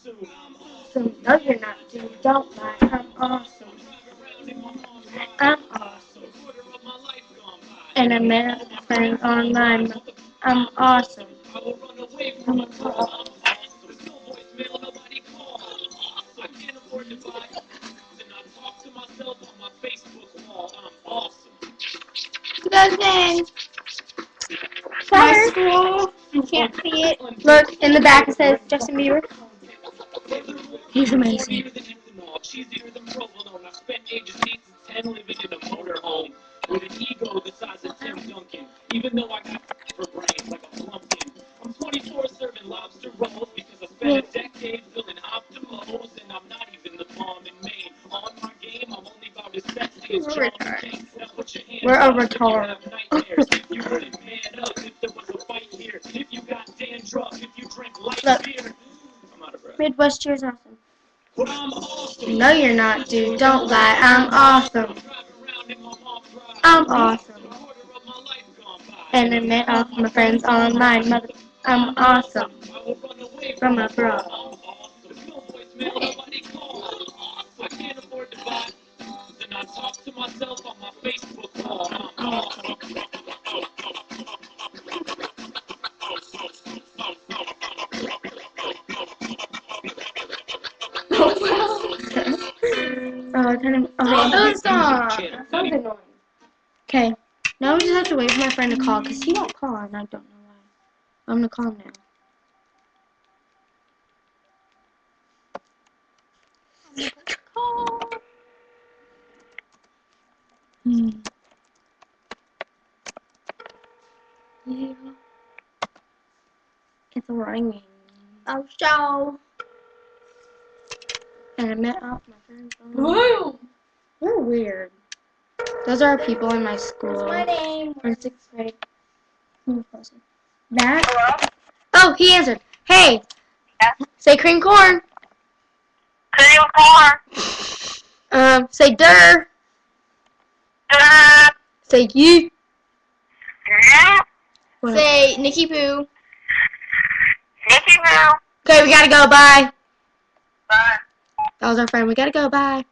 awesome. No, you're not, dude. Don't lie. I'm awesome. I'm awesome. And I met a friend online. I'm awesome. I'm awesome. Good thing. My school, you can't see it. Look, in the back it says Justin Bieber. He's amazing. We're a retard. Look, Midwest cheers awesome. No, you're not, dude. Don't lie. I'm awesome. I'm awesome. And I met all my friends online. I'm awesome. From abroad. Okay. Now we just have to wait for my friend to call because he won't call and I don't know why. I'm gonna call him now. Yeah. It's ringing. Oh, so. And I met all my friends. They're weird. Those are people in my school. What's my name? From 6th grade. That? Oh, he answered. Hey. Yeah. Say cream corn. Cream corn. Say der. Say you. Say Nikki Poo. Nikki Poo. Okay, we gotta go. Bye. Bye. That was our friend. We gotta go. Bye.